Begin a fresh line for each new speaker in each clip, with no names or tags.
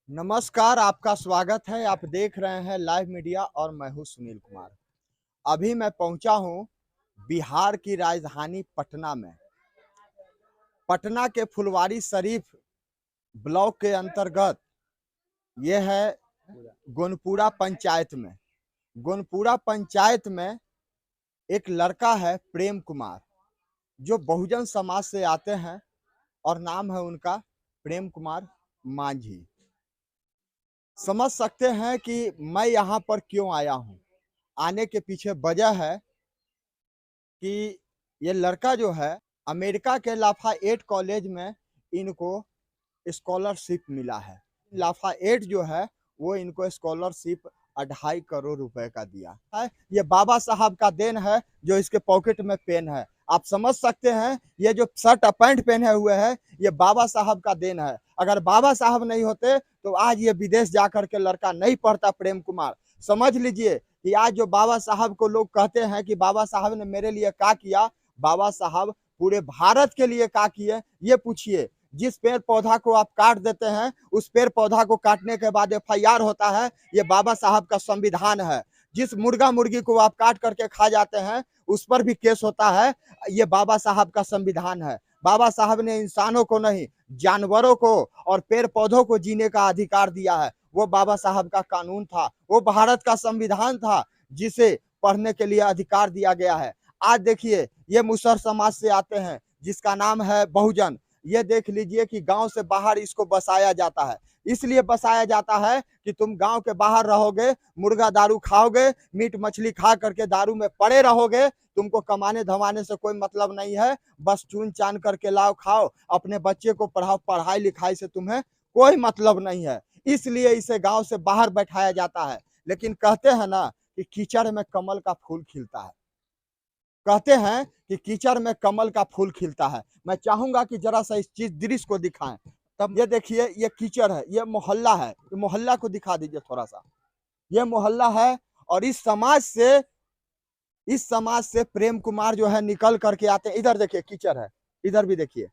नमस्कार, आपका स्वागत है। आप देख रहे हैं लाइव मीडिया और मैं हूं सुनील कुमार। अभी मैं पहुंचा हूं बिहार की राजधानी पटना में। पटना के फुलवारी शरीफ ब्लॉक के अंतर्गत ये है गोनपुरा पंचायत में। गोनपुरा पंचायत में एक लड़का है प्रेम कुमार, जो बहुजन समाज से आते हैं और नाम है उनका प्रेम कुमार मांझी। समझ सकते हैं कि मैं यहाँ पर क्यों आया हूँ। आने के पीछे वजह है कि ये लड़का जो है अमेरिका के लाफाएट कॉलेज में इनको स्कॉलरशिप मिला है। लाफाएट जो है वो इनको स्कॉलरशिप 2.5 करोड़ रुपए का दिया है। ये बाबा साहब का देन है जो इसके पॉकेट में पेन है। आप समझ सकते हैं ये जो शर्ट और पैंट पहने हुए हैं ये बाबा साहब का देन है। अगर बाबा साहब नहीं होते तो आज ये विदेश जाकर के लड़का नहीं पढ़ता प्रेम कुमार। समझ लीजिए कि आज जो बाबा साहब को लोग कहते हैं कि बाबा साहब ने मेरे लिए क्या किया, बाबा साहब पूरे भारत के लिए क्या किए। ये पूछिए, जिस पेड़ पौधा को आप काट देते हैं उस पेड़ पौधा को काटने के बाद FIR होता है, ये बाबा साहब का संविधान है। जिस मुर्गा मुर्गी को आप काट करके खा जाते हैं उस पर भी केस होता है, ये बाबा साहब का संविधान है। बाबा साहब ने इंसानों को नहीं, जानवरों को और पेड़ पौधों को जीने का अधिकार दिया है। वो बाबा साहब का कानून था, वो भारत का संविधान था जिसे पढ़ने के लिए अधिकार दिया गया है। आज देखिए ये मुसहर समाज से आते हैं जिसका नाम है बहुजन। ये देख लीजिए कि गांव से बाहर इसको बसाया जाता है। इसलिए बसाया जाता है कि तुम गांव के बाहर रहोगे, मुर्गा दारू खाओगे, मीट मछली खा करके दारू में पड़े रहोगे, तुमको कमाने धमाने से कोई मतलब नहीं है। बस चुन चान करके लाओ खाओ, अपने बच्चे को पढ़ाओ, पढ़ाई लिखाई से तुम्हें कोई मतलब नहीं है। इसलिए इसे गांव से बाहर बैठाया जाता है। लेकिन कहते हैं ना कि कीचड़ में कमल का फूल खिलता है। कहते हैं कि कीचड़ में कमल का फूल खिलता है। मैं चाहूंगा कि जरा सा इस चीज दृश्य को दिखाएं। तब ये देखिए, ये कीचड़ है, ये मोहल्ला है। ये मोहल्ला को दिखा दीजिए थोड़ा सा। ये मोहल्ला है और इस समाज से प्रेम कुमार जो है निकल करके आते हैं। इधर देखिए कीचड़ है, इधर भी देखिए।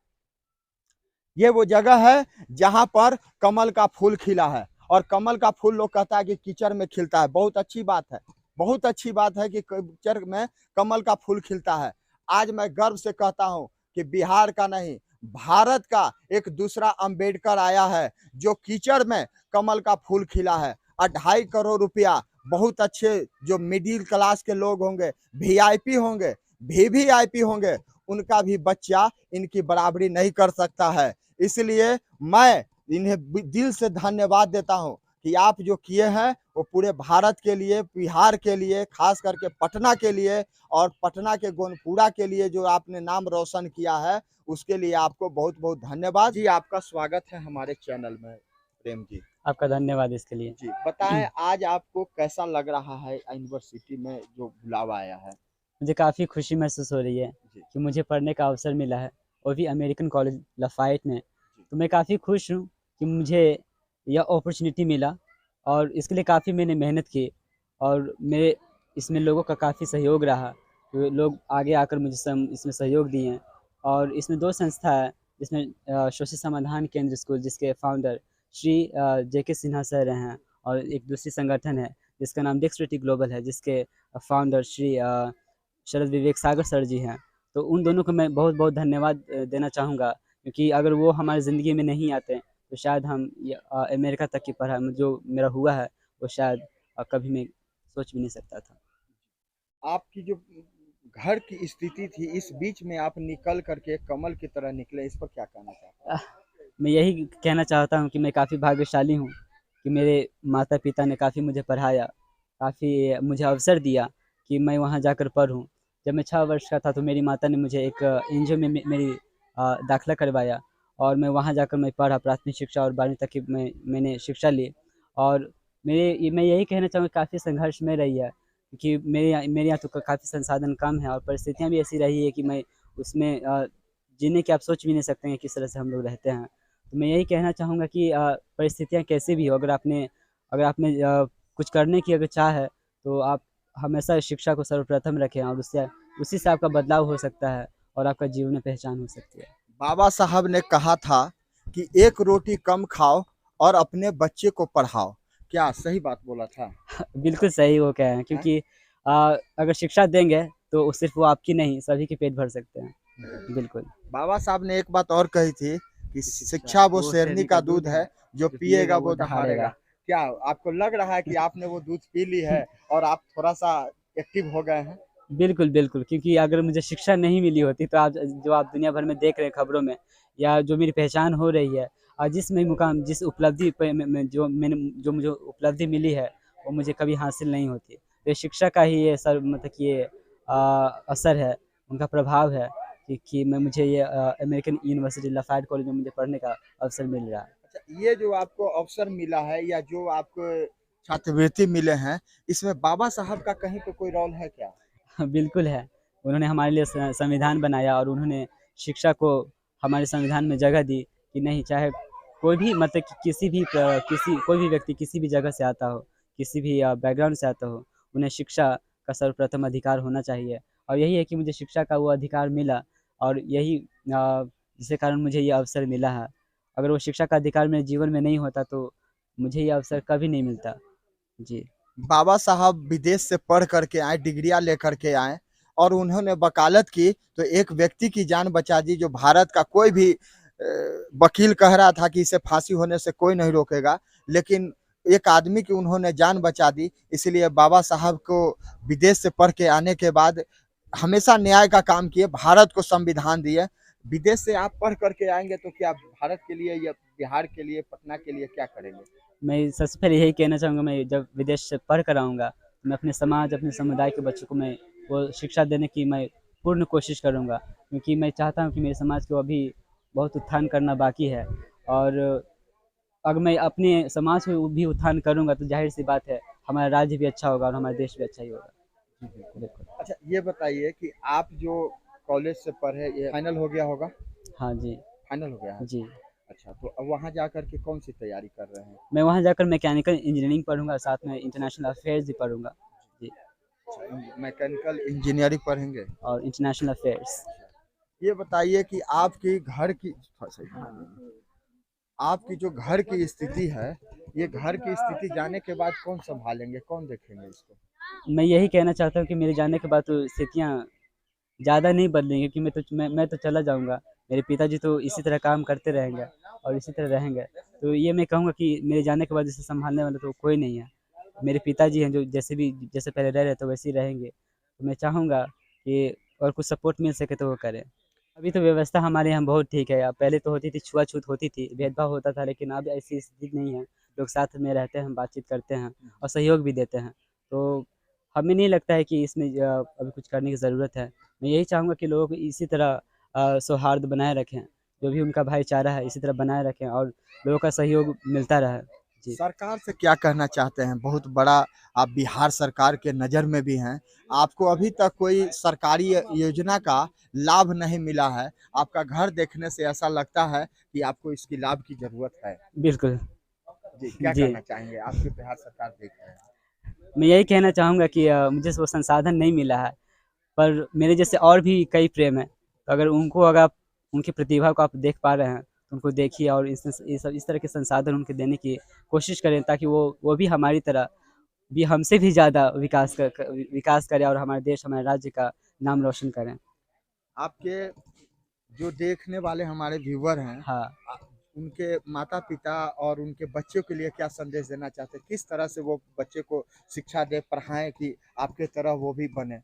ये वो जगह है जहां पर कमल का फूल खिला है और कमल का फूल लोग कहता है कि कीचड़ में खिलता है। बहुत अच्छी बात है, बहुत अच्छी बात है कि कीचड़ में कमल का फूल खिलता है। आज मैं गर्व से कहता हूं कि बिहार का नहीं, भारत का एक दूसरा अंबेडकर आया है जो कीचड़ में कमल का फूल खिला है। 2.5 करोड़ रुपया, बहुत अच्छे जो मिडिल क्लास के लोग होंगे, VIP होंगे, VVIP होंगे, उनका भी बच्चा इनकी बराबरी नहीं कर सकता है। इसलिए मैं इन्हें दिल से धन्यवाद देता हूं कि आप जो किए हैं वो पूरे भारत के लिए, बिहार के लिए, खास करके पटना के लिए और पटना के गोनपुरा के लिए जो आपने नाम रोशन किया है उसके लिए आपको बहुत बहुत धन्यवाद जी। आपका स्वागत है हमारे चैनल में प्रेम जी।
आपका धन्यवाद इसके लिए।
जी बताएं, आज आपको कैसा लग रहा है यूनिवर्सिटी में जो बुलावा आया है?
मुझे काफ़ी खुशी महसूस हो रही है
जी
कि मुझे पढ़ने का अवसर मिला है, वो भी अमेरिकन कॉलेज लफ़ायट में।
जी
तो मैं काफ़ी खुश हूँ कि मुझे यह अपॉर्चुनिटी मिला और इसके लिए काफ़ी मैंने मेहनत की और मेरे इसमें लोगों का काफ़ी सहयोग रहा। तो लोग आगे आकर मुझे इसमें सहयोग दिए हैं और इसमें 2 संस्था है जिसमें शोषित समाधान केंद्र स्कूल जिसके founder Shri JK Sinha sir हैं और एक दूसरी संगठन है जिसका नाम डेक्सट्रिटी ग्लोबल है जिसके फाउंडर श्री शरद विवेक सागर सर जी हैं। तो उन दोनों को मैं बहुत-बहुत धन्यवाद देना चाहूँगा क्योंकि अगर वो हमारी ज़िंदगी में नहीं आते तो शायद हम अमेरिका तक की पढ़ाई जो मेरा हुआ है वो शायद कभी मैं सोच भी नहीं सकता था।
आपकी जो घर की स्थिति थी, इस बीच में आप निकल करके कमल की तरह निकले, इस पर क्या कहना चाहते हैं?
अह, मैं यही कहना चाहता हूँ कि मैं काफ़ी भाग्यशाली हूँ कि मेरे माता-पिता ने काफ़ी मुझे पढ़ाया, काफ़ी मुझे अवसर दिया कि मैं वहाँ जाकर पढूँ। जब मैं 6 वर्ष का था तो मेरी माता ने मुझे एक एनजीओ में मेरी दाखिला करवाया और मैं वहाँ जाकर मैं पढ़ा प्राथमिक शिक्षा और 12वीं तक की मैंने शिक्षा ली और मैं यही कहना चाहूँगा काफ़ी संघर्षमय रही है क्योंकि मेरे यहाँ तो काफ़ी संसाधन कम है और परिस्थितियाँ भी ऐसी रही है कि मैं उसमें जीने की आप सोच भी नहीं सकते हैं किस तरह से हम लोग रहते हैं। तो मैं यही कहना चाहूँगा कि परिस्थितियाँ कैसी भी हो अगर आपने कुछ करने की अगर चाह है तो आप हमेशा शिक्षा को सर्वप्रथम रखें और उससे उसी से आपका बदलाव हो सकता है और आपका जीवन में पहचान हो सकती है।
बाबा साहब ने कहा था कि एक रोटी कम खाओ और अपने बच्चे को पढ़ाओ। क्या सही बात बोला था?
बिल्कुल सही वो कहे हैं क्योंकि अगर शिक्षा देंगे तो सिर्फ वो आपकी नहीं सभी के पेट भर सकते हैं। बिल्कुल।
बाबा साहब ने एक बात और कही थी कि
शिक्षा
शिक्षा वो
वो
शेरनी का दूध है, जो पिएगा वो दहाड़ेगा।
दहाड़ेगा।
क्या आपको लग रहा है कि आपने वो दूध पी ली है और आप थोड़ा-सा एक्टिव हो गए हैं?
बिल्कुल, बिल्कुल क्योंकि अगर मुझे शिक्षा नहीं मिली होती तो आज जो आप दुनिया भर में देख रहे हैं खबरों में या जो मेरी पहचान हो रही है और जिस मैं मुकाम जिस उपलब्धि पे में जो मुझे उपलब्धि मिली है, वो मुझे कभी हासिल नहीं होती। तो ये शिक्षा का ही ये मतलब कि ये असर है, उनका प्रभाव है कि मैं मुझे ये अमेरिकन यूनिवर्सिटी लफायड कॉलेज में मुझे पढ़ने का अवसर मिल रहा है।
अच्छा, ये जो आपको अवसर मिला है या जो आपको छात्रवृत्ति मिले हैं, इसमें बाबा साहब का कहीं पे कोई रोल है क्या?
बिल्कुल है। उन्होंने हमारे लिए संविधान बनाया और उन्होंने शिक्षा को हमारे संविधान में जगह दी कि नहीं चाहे कोई भी मतलब कि किसी कोई भी व्यक्ति किसी भी जगह से आता हो, किसी भी बैकग्राउंड से आता हो, उन्हें शिक्षा का सर्वप्रथम अधिकार होना चाहिए। और यही है कि मुझे शिक्षा का वो अधिकार मिला और यही जिसके कारण मुझे ये अवसर मिला है। अगर वो शिक्षा का अधिकार मेरे जीवन में नहीं होता तो मुझे ये अवसर कभी नहीं मिलता। जी।
बाबा साहब विदेश से पढ़ कर के आए, डिग्रियाँ लेकर के आए और उन्होंने वकालत की, तो एक व्यक्ति की जान बचा दी जो भारत का कोई भी वकील कह रहा था कि इसे फांसी होने से कोई नहीं रोकेगा, लेकिन एक आदमी की उन्होंने जान बचा दी। इसलिए बाबा साहब को विदेश से पढ़ के आने के बाद हमेशा न्याय का काम किए, भारत को संविधान दिए। विदेश से आप पढ़ कर के आएँगे तो क्या भारत के लिए या बिहार के लिए, पटना के लिए क्या करेंगे?
मैं सबसे पहले यही कहना चाहूँगा मैं जब विदेश से पढ़ कर आऊँगा, तो मैं अपने समाज, अपने समुदाय के बच्चों को मैं वो शिक्षा देने की मैं पूर्ण कोशिश करूँगा। क्योंकि मैं चाहता हूँ कि मेरे समाज को अभी बहुत उत्थान करना बाकी है और अगर मैं अपने समाज को भी उत्थान करूँगा तो ज़ाहिर-सी बात है, हमारा राज्य भी अच्छा होगा और हमारा देश भी अच्छा ही होगा।
जी, बिल्कुल।
बिल्कुल।
अच्छा, ये बताइए कि आप जो कॉलेज से पढ़े, ये फाइनल हो गया होगा?
हाँ जी।
फाइनल हो गया है?
जी।
अच्छा, तो अब वहाँ जाकर के कौन-सी तैयारी कर रहे हैं?
मैं वहाँ जाकर मैकेनिकल इंजीनियरिंग पढ़ूँगा, साथ में इंटरनेशनल अफ़ेयर्स भी पढ़ूँगा। जी।
अच्छा, मैकेनिकल इंजीनियरिंग पढ़ेंगे?
और इंटरनेशनल अफ़ेयर्स।
ये बताइए कि आपकी घर की आपकी जो घर की स्थिति है, ये घर की स्थिति जाने के बाद कौन सँभालेंगे, कौन देखेंगे इसको?
मैं यही कहना चाहता हूँ कि मेरे जाने के बाद तो स्थितियाँ ज़्यादा नहीं बदलेंगी क्योंकि मैं तो चला जाऊँगा। मेरे पिताजी तो इसी तरह काम करते रहेंगे और इसी तरह रहेंगे। तो ये मैं कहूँगा कि मेरे जाने के बाद इसे सँभालने वाला तो कोई नहीं है। मेरे पिताजी हैं जो जैसे पहले रह रहे थे वैसे ही रहेंगे। तो मैं चाहूँगा कि और कुछ सपोर्ट मिल सके तो वो करें। अभी तो व्यवस्था हमारे यहाँ बहुत ठीक है। पहले तो होती थी छुआ-छूत होती थी, भेदभाव होता था लेकिन अब ऐसी स्थिति नहीं है। लोग साथ में रहते हैं, बातचीत करते हैं और सहयोग भी देते हैं। तो हमें नहीं लगता है कि इसमें अभी कुछ करने की ज़रूरत है। मैं यही चाहूँगा कि लोग इसी तरह सौहार्द बनाए रखें, जो भी उनका भाईचारा है इसी तरह बनाए रखें और लोगों का सहयोग मिलता रहे। जी।
सरकार से क्या कहना चाहते हैं? बहुत बड़ा आप बिहार सरकार के नज़र में भी हैं। आपको अभी तक कोई सरकारी योजना का लाभ नहीं मिला है। आपका घर देखने से ऐसा लगता है कि आपको इसकी लाभ की ज़रूरत है।
बिल्कुल।
जी, क्या
जी।
कहना चाहेंगे? आपके बिहार सरकार देख रहे हैं।
मैं यही कहना चाहूँगा कि मुझे वो संसाधन नहीं मिला है, पर मेरे जैसे और भी कई प्रेम हैं। तो अगर आप उनकी प्रतिभा को आप देख पा रहे हैं, तो उनको देखिए और इस तरह के संसाधन उनको देने की कोशिश करें ताकि वो भी हमारी तरह भी हमसे भी ज़्यादा विकास करें और हमारे देश, हमारे राज्य का नाम रोशन करें।
आपके जो देखने वाले हमारे व्यूअर हैं,
हाँ।
उनके माता-पिता और उनके बच्चों के लिए क्या संदेश देना चाहते हैं? किस तरह से वो बच्चे को शिक्षा दें, पढ़ाएँ कि आपके तरह वो भी बने?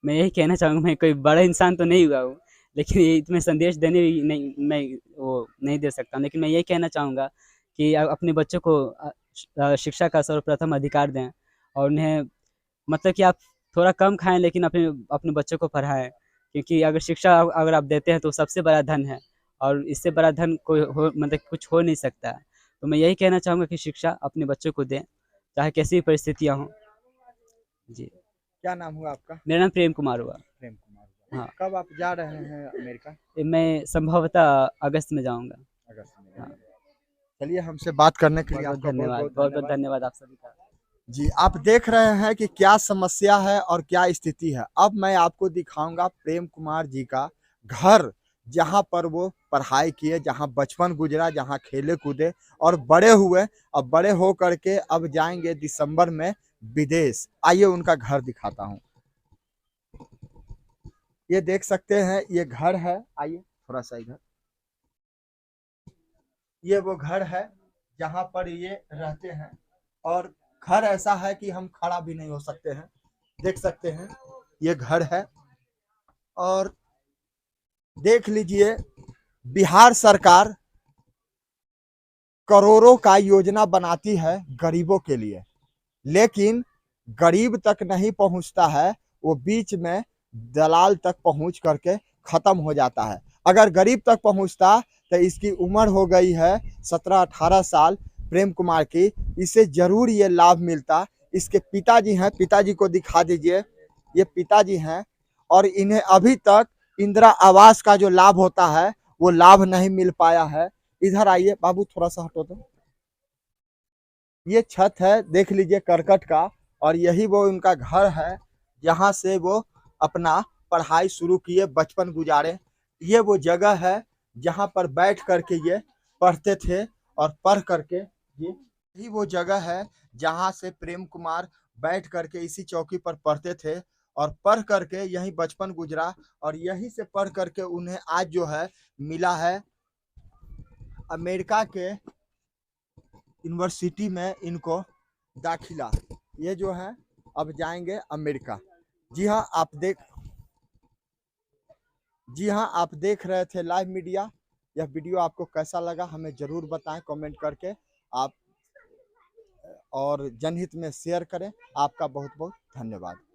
मैं यही कहना चाहूँगा मैं कोई बड़ा इंसान तो नहीं हुआ हूँ, लेकिन ये इसमें संदेश देने भी नहीं मैं वो नहीं दे सकता। लेकिन मैं यही कहना चाहूँगा कि अपने बच्चों को शिक्षा का सर्वप्रथम अधिकार दें और उन्हें मतलब कि आप थोड़ा कम खाएँ लेकिन अपने अपने बच्चों को पढ़ाएँ। क्योंकि अगर आप देते हैं तो सबसे बड़ा धन है और इससे बड़ा धन कोई हो मतलब कुछ हो नहीं सकता। तो मैं यही कहना चाहूँगा कि शिक्षा अपने बच्चों को दें, चाहे कैसी भी परिस्थितियाँ हों। जी।
क्या नाम हुआ आपका?
मेरा नाम प्रेम कुमार हुआ।
प्रेम कुमार हुआ।
हाँ।
कब आप जा रहे हैं अमेरिका?
मैं संभवतः अगस्त में जाऊँगा।
अगस्त में
हाँ।
जाएँगे। चलिए, हमसे बात करने के लिए
बहुत-बहुत
आपका
धन्यवाद।
बहुत-बहुत
बहुत-बहुत
धन्यवाद।
धन्यवाद आप सभी का।
जी, आप देख रहे हैं कि क्या समस्या है और क्या स्थिति है। अब मैं आपको दिखाऊँगा प्रेम कुमार जी का घर, जहाँ पर वो पढ़ाई किए, जहाँ बचपन गुजरा, जहाँ खेले कूदे और बड़े हुए। अब बड़े हो करके अब जाएंगे दिसंबर में विदेश। आइए उनका घर दिखाता हूँ। ये देख सकते हैं, ये घर है। आइए थोड़ा सा इधर। ये वो घर है जहाँ पर ये रहते हैं, और घर ऐसा है कि हम खड़ा भी नहीं हो सकते हैं। देख सकते हैं, ये घर है। और देख लीजिए, बिहार सरकार करोड़ों का योजना बनाती है गरीबों के लिए, लेकिन गरीब तक नहीं पहुंचता है, वो बीच में दलाल तक पहुंच करके खत्म हो जाता है। अगर गरीब तक पहुंचता तो इसकी उम्र हो गई है 17-18 साल, प्रेम कुमार की, इसे जरूर ये लाभ मिलता। इसके पिताजी हैं, पिताजी को दिखा दीजिए। ये पिताजी हैं और इन्हें अभी तक इंदिरा आवास का जो लाभ होता है वो लाभ नहीं मिल पाया है। इधर आइए बाबू, थोड़ा सा हटो तो। ये छत है, देख लीजिए, करकट का। और यही वो उनका घर है जहाँ से वो अपना पढ़ाई शुरू किए, बचपन गुजारे। ये वो जगह है जहाँ पर बैठ करके ये पढ़ते थे और पढ़ करके यही वो जगह है जहाँ से प्रेम कुमार बैठ करके इसी चौकी पर पढ़ते थे और पढ़ करके यही बचपन गुजरा। और यहीं से पढ़ करके उन्हें आज जो है मिला है अमेरिका के यूनिवर्सिटी में इनको दाखिला। ये जो है अब जाएंगे अमेरिका। जी हाँ, आप देख रहे थे लाइव मीडिया। यह वीडियो आपको कैसा लगा हमें ज़रूर बताएं कमेंट करके। आप और जनहित में शेयर करें। आपका बहुत बहुत धन्यवाद।